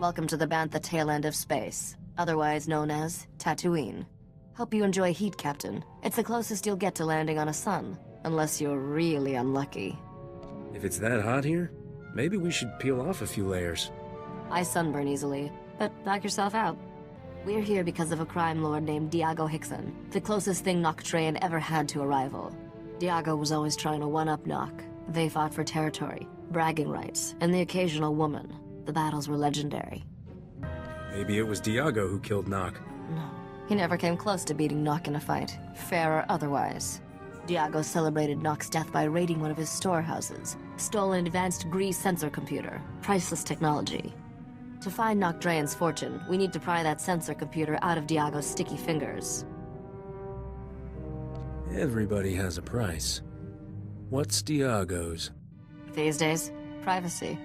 Welcome to the Bantha tail end of space, otherwise known as Tatooine. Hope you enjoy heat, Captain. It's the closest you'll get to landing on a sun, unless you're really unlucky. If it's that hot here, maybe we should peel off a few layers. I sunburn easily, but knock yourself out. We're here because of a crime lord named Diago Hickson, the closest thing Noctrayan ever had to a rival. Diago was always trying to one-up Nock. They fought for territory, bragging rights, and the occasional woman. The battles were legendary. Maybe it was Diago who killed Nock. No, he never came close to beating Nock in a fight, fair or otherwise. Diago celebrated Nock's death by raiding one of his storehouses, stole an advanced Grease sensor computer, priceless technology. To find Noctrayan's fortune, we need to pry that sensor computer out of Diago's sticky fingers. Everybody has a price. What's Diago's? These days, privacy.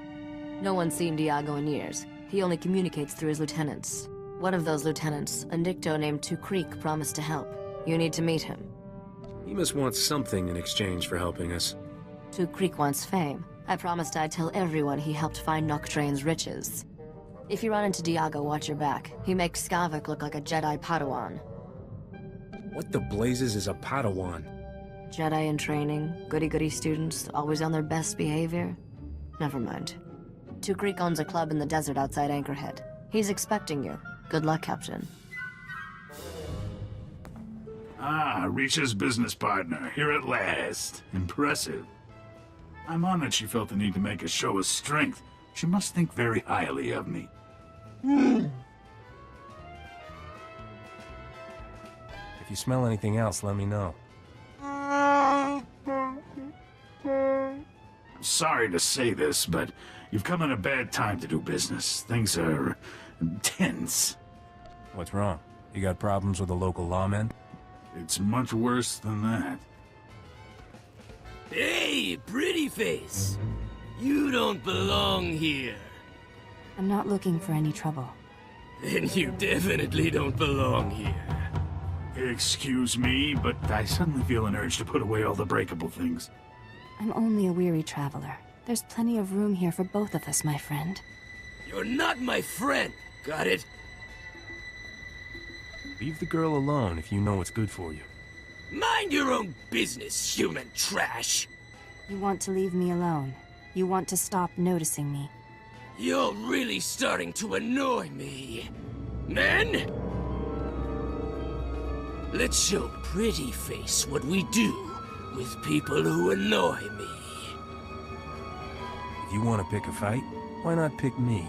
No one's seen Diago in years. He only communicates through his lieutenants. One of those lieutenants, a Nicto named Creek, promised to help. You need to meet him. He must want something in exchange for helping us. Creek wants fame. I promised I'd tell everyone he helped find Noctrayan's riches. If you run into Diago, watch your back. He makes Skavak look like a Jedi Padawan. What the blazes is a Padawan? Jedi in training, goody-goody students, always on their best behavior. Never mind. Creek owns a club in the desert outside Anchorhead. He's expecting you. Good luck, Captain. Ah, Risha's business partner, here at last. Impressive. I'm honored she felt the need to make a show of strength. She must think very highly of me. If you smell anything else, let me know. I'm sorry to say this, but you've come at a bad time to do business. Things are tense. What's wrong? You got problems with the local lawmen? It's much worse than that. Hey, pretty face! You don't belong here. I'm not looking for any trouble. Then you definitely don't belong here. Excuse me, but I suddenly feel an urge to put away all the breakable things. I'm only a weary traveler. There's plenty of room here for both of us, my friend. You're not my friend, got it? Leave the girl alone if you know what's good for you. Mind your own business, human trash! You want to leave me alone. You want to stop noticing me. You're really starting to annoy me. Men! Let's show Pretty Face what we do with people who annoy me. If you want to pick a fight, why not pick me?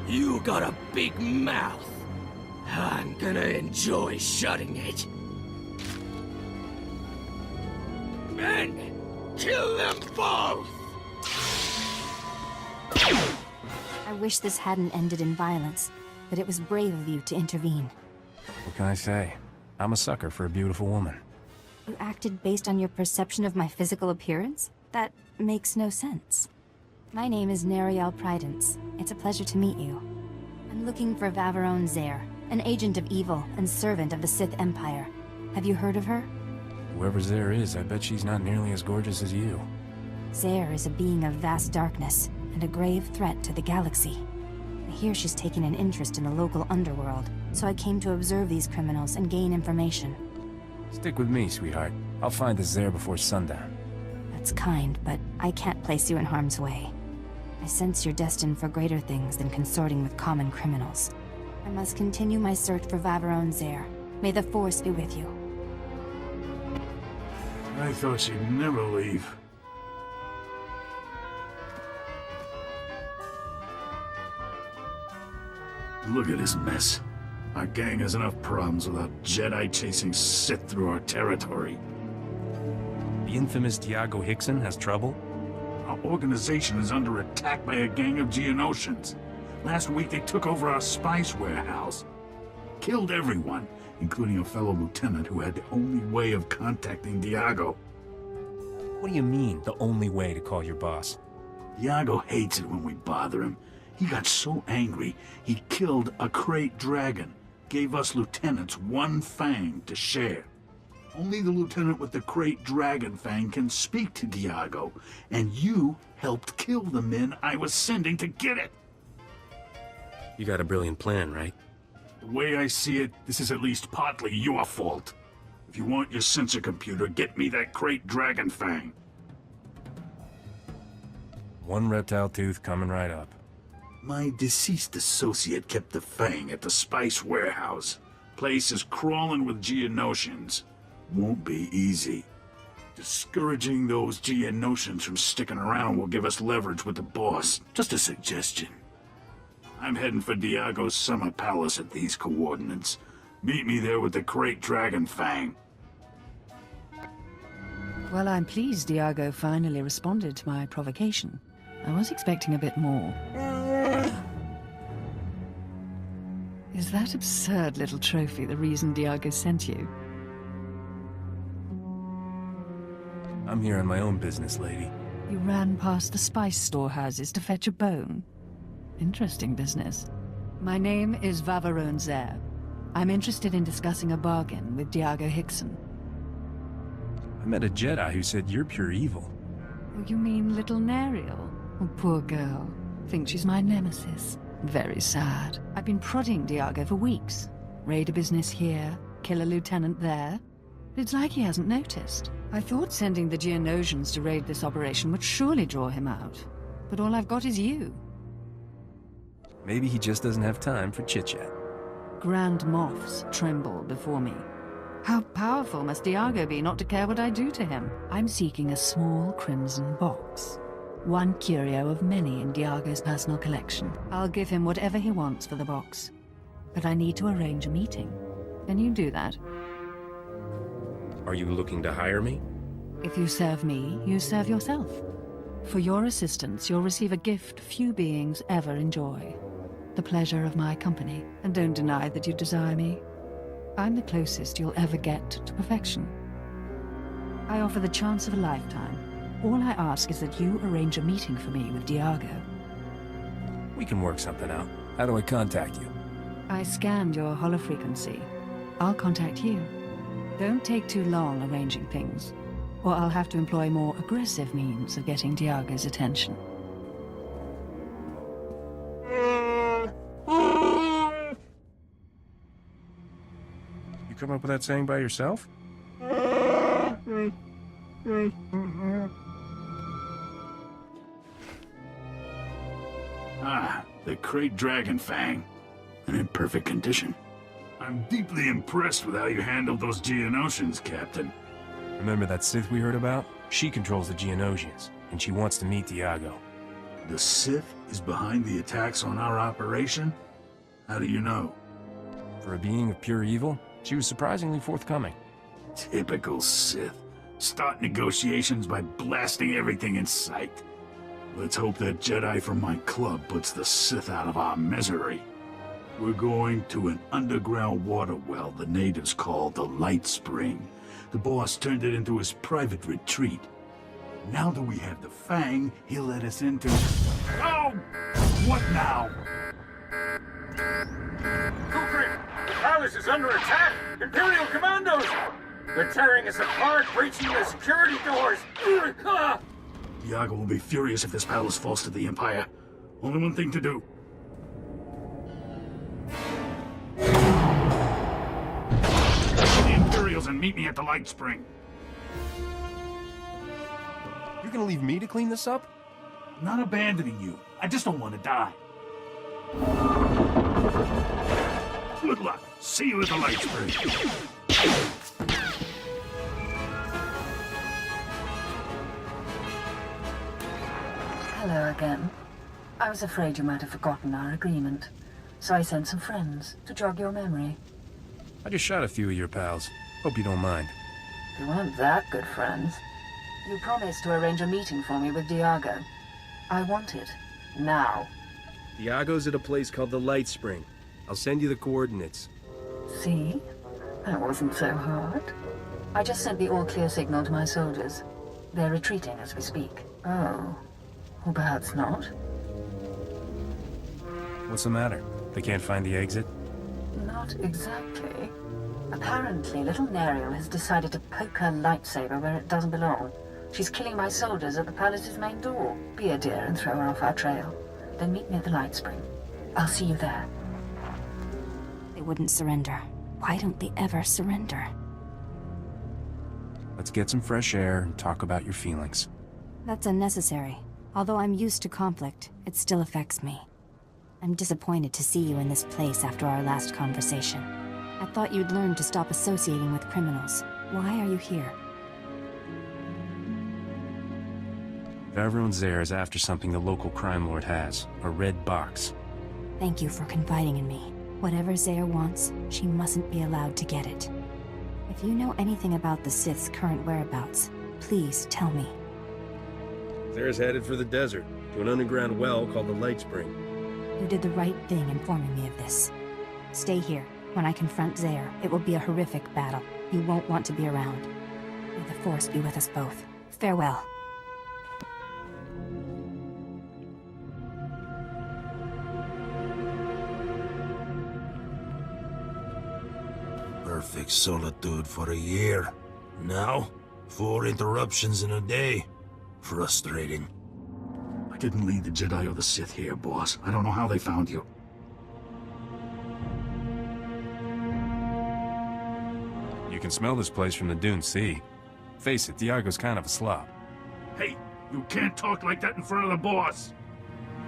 You got a big mouth. I'm gonna enjoy shutting it. Men, kill them both! I wish this hadn't ended in violence, but it was brave of you to intervene. What can I say? I'm a sucker for a beautiful woman. You acted based on your perception of my physical appearance? That makes no sense. My name is Nariel Prydence. It's a pleasure to meet you. I'm looking for Vaveron Zare, an agent of evil and servant of the Sith Empire. Have you heard of her? Whoever Zare is, I bet she's not nearly as gorgeous as you. Zare is a being of vast darkness, and a grave threat to the galaxy. I hear she's taken an interest in the local underworld, so I came to observe these criminals and gain information. Stick with me, sweetheart. I'll find the Zare before sundown. That's kind, but I can't place you in harm's way. I sense you're destined for greater things than consorting with common criminals. I must continue my search for Vaveron Zare. May the Force be with you. I thought she'd never leave. Look at this mess. Our gang has enough problems without Jedi chasing Sith through our territory. The infamous Diago Hickson has trouble? Our organization is under attack by a gang of Geonosians. Last week they took over our spice warehouse. Killed everyone, including a fellow lieutenant who had the only way of contacting Diago. What do you mean, the only way to call your boss? Diago hates it when we bother him. He got so angry, he killed a crate dragon. Gave us lieutenants one fang to share. Only the lieutenant with the crate Dragon Fang can speak to Diago, and you helped kill the men I was sending to get it. You got a brilliant plan, right? The way I see it, this is at least partly your fault. If you want your sensor computer, get me that crate Dragon Fang. One reptile tooth coming right up. My deceased associate kept the Fang at the Spice Warehouse. Place is crawling with Geonosians. Won't be easy. Discouraging those Geonosians from sticking around will give us leverage with the boss. Just a suggestion. I'm heading for Diago's summer palace at these coordinates. Meet me there with the crate Dragon Fang. Well, I'm pleased Diago finally responded to my provocation. I was expecting a bit more. Is that absurd little trophy the reason Diago sent you? I'm here on my own business, lady. You ran past the spice storehouses to fetch a bone. Interesting business. My name is Vavarone Zer. I'm interested in discussing a bargain with Diago Hickson. I met a Jedi who said you're pure evil. Oh, you mean little Nariel? Oh, poor girl. Think she's my nemesis. Very sad. I've been prodding Diago for weeks. Raid a business here, kill a lieutenant there. It's like he hasn't noticed. I thought sending the Geonosians to raid this operation would surely draw him out. But all I've got is you. Maybe he just doesn't have time for chit-chat. Grand moths tremble before me. How powerful must Diago be not to care what I do to him? I'm seeking a small crimson box. One curio of many in Diago's personal collection. I'll give him whatever he wants for the box. But I need to arrange a meeting. Can you do that? Are you looking to hire me? If you serve me, you serve yourself. For your assistance, you'll receive a gift few beings ever enjoy. The pleasure of my company. And don't deny that you desire me. I'm the closest you'll ever get to perfection. I offer the chance of a lifetime. All I ask is that you arrange a meeting for me with Diago. We can work something out. How do I contact you? I scanned your holofrequency. I'll contact you. Don't take too long arranging things, or I'll have to employ more aggressive means of getting Diago's attention. You come up with that saying by yourself? Ah, the crate Dragon Fang. And in perfect condition. I'm deeply impressed with how you handled those Geonosians, Captain. Remember that Sith we heard about? She controls the Geonosians, and she wants to meet Diago. The Sith is behind the attacks on our operation? How do you know? For a being of pure evil, she was surprisingly forthcoming. Typical Sith. Start negotiations by blasting everything in sight. Let's hope that Jedi from my club puts the Sith out of our misery. We're going to an underground water well the natives call the Light Spring. The boss turned it into his private retreat. Now that we have the Fang, he'll let us into... Oh! What now? Kukri, the palace is under attack! Imperial commandos! They're tearing us apart, breaching the security doors! Diago will be furious if this palace falls to the Empire. Only one thing to do. The Imperials and meet me at the Light Spring. You're gonna leave me to clean this up? I'm not abandoning you. I just don't want to die. Good luck. See you at the Light Spring. Hello again. I was afraid you might have forgotten our agreement, so I sent some friends to jog your memory. I just shot a few of your pals. Hope you don't mind. You weren't that good friends. You promised to arrange a meeting for me with Diago. I want it. Now. Diago's at a place called the Light Spring. I'll send you the coordinates. See? That wasn't so hard. I just sent the all-clear signal to my soldiers. They're retreating as we speak. Oh. Or perhaps not. What's the matter? They can't find the exit? Not exactly. Apparently, little Neriel has decided to poke her lightsaber where it doesn't belong. She's killing my soldiers at the palace's main door. Be a dear and throw her off our trail. Then meet me at the light spring. I'll see you there. They wouldn't surrender. Why don't they ever surrender? Let's get some fresh air and talk about your feelings. That's unnecessary. Although I'm used to conflict, it still affects me. I'm disappointed to see you in this place after our last conversation. I thought you'd learn to stop associating with criminals. Why are you here? Vaveron Zare is after something the local crime lord has. A red box. Thank you for confiding in me. Whatever Zare wants, she mustn't be allowed to get it. If you know anything about the Sith's current whereabouts, please tell me. Zare's headed for the desert, to an underground well called the Light Spring. You did the right thing informing me of this. Stay here. When I confront Zare, it will be a horrific battle. You won't want to be around. May the Force be with us both. Farewell. Perfect solitude for a year. Now, 4 interruptions in a day. Frustrating. I didn't lead the Jedi or the Sith here, boss. I don't know how they found you. You can smell this place from the Dune Sea. Face it, Diago's kind of a slob. Hey, you can't talk like that in front of the boss!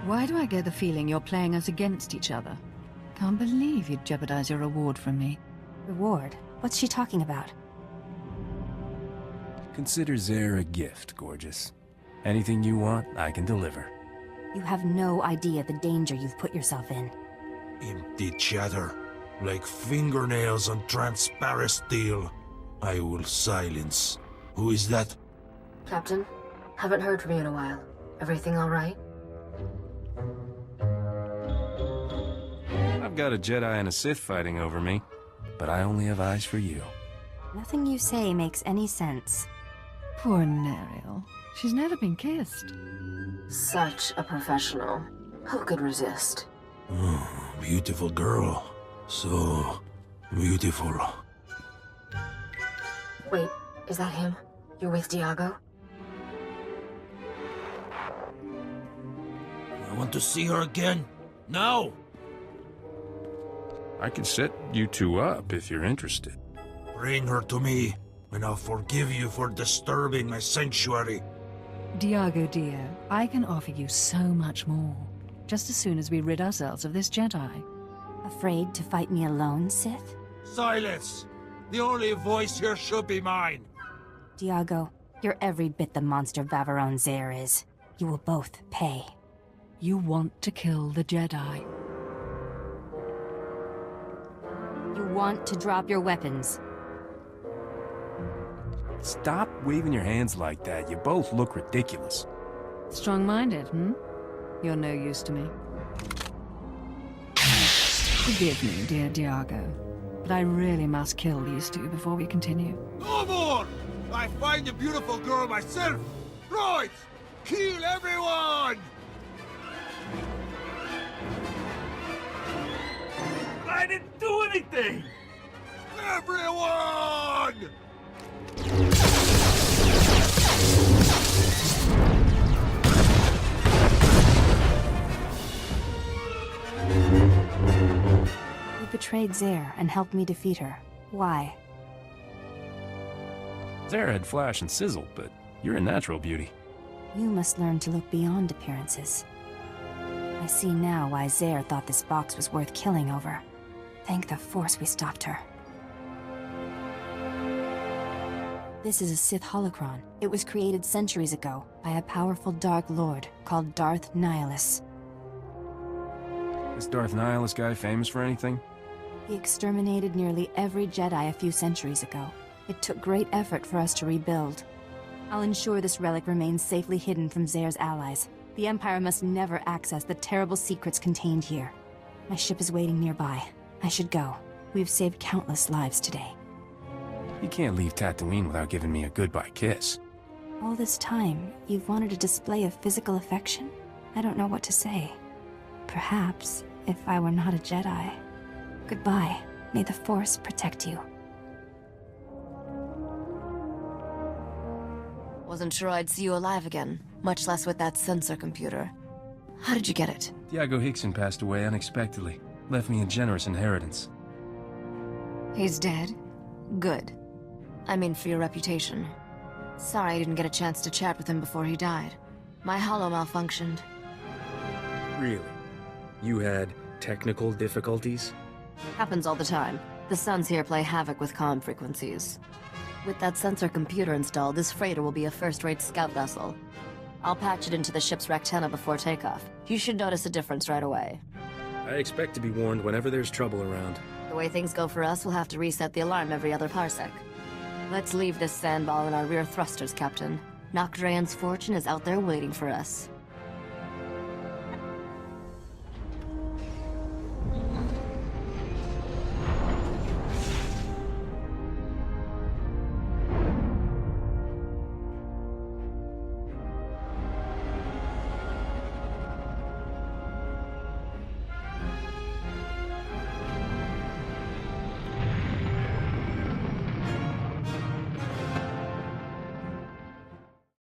Why do I get the feeling you're playing us against each other? Can't believe you'd jeopardize your reward from me. Reward? What's she talking about? Consider Zare a gift, gorgeous. Anything you want, I can deliver. You have no idea the danger you've put yourself in. Empty chatter. Like fingernails on transparent steel. I will silence. Who is that? Captain, haven't heard from you in a while. Everything all right? I've got a Jedi and a Sith fighting over me, but I only have eyes for you. Nothing you say makes any sense. Poor Neriel. She's never been kissed. Such a professional. Who could resist? Oh, beautiful girl. So beautiful. Wait, is that him? You're with Diago? I want to see her again. Now! I can set you two up if you're interested. Bring her to me, and I'll forgive you for disturbing my sanctuary. Diago dear, I can offer you so much more. Just as soon as we rid ourselves of this Jedi. Afraid to fight me alone, Sith? Silence! The only voice here should be mine. Diago, you're every bit the monster Vaveron Zare is. You will both pay. You want to kill the Jedi. You want to drop your weapons. Stop waving your hands like that. You both look ridiculous. Strong-minded, hmm? You're no use to me. Forgive me, dear Diago, but I really must kill these two before we continue. No more! I find a beautiful girl myself! Right! Kill everyone! I didn't do anything! Everyone! You betrayed Zare and helped me defeat her. Why? Zare had flash and sizzle, but you're a natural beauty. You must learn to look beyond appearances. I see now why Zare thought this box was worth killing over. Thank the Force we stopped her. This is a Sith holocron. It was created centuries ago by a powerful Dark Lord called Darth Nihilus. Is Darth Nihilus guy famous for anything? He exterminated nearly every Jedi a few centuries ago. It took great effort for us to rebuild. I'll ensure this relic remains safely hidden from Zare's allies. The Empire must never access the terrible secrets contained here. My ship is waiting nearby. I should go. We've saved countless lives today. You can't leave Tatooine without giving me a goodbye kiss. All this time, you've wanted a display of physical affection? I don't know what to say. Perhaps, if I were not a Jedi. Goodbye. May the Force protect you. Wasn't sure I'd see you alive again, much less with that sensor computer. How did you get it? Diago Hickson passed away unexpectedly. Left me a generous inheritance. He's dead? Good. I mean, for your reputation. Sorry I didn't get a chance to chat with him before he died. My holo malfunctioned. Really? You had technical difficulties? Happens all the time. The Suns here play havoc with comm frequencies. With that sensor computer installed, this freighter will be a first-rate scout vessel. I'll patch it into the ship's rectenna before takeoff. You should notice a difference right away. I expect to be warned whenever there's trouble around. The way things go for us, we'll have to reset the alarm every other parsec. Let's leave this sandball in our rear thrusters, Captain. Nocdrayan's fortune is out there waiting for us.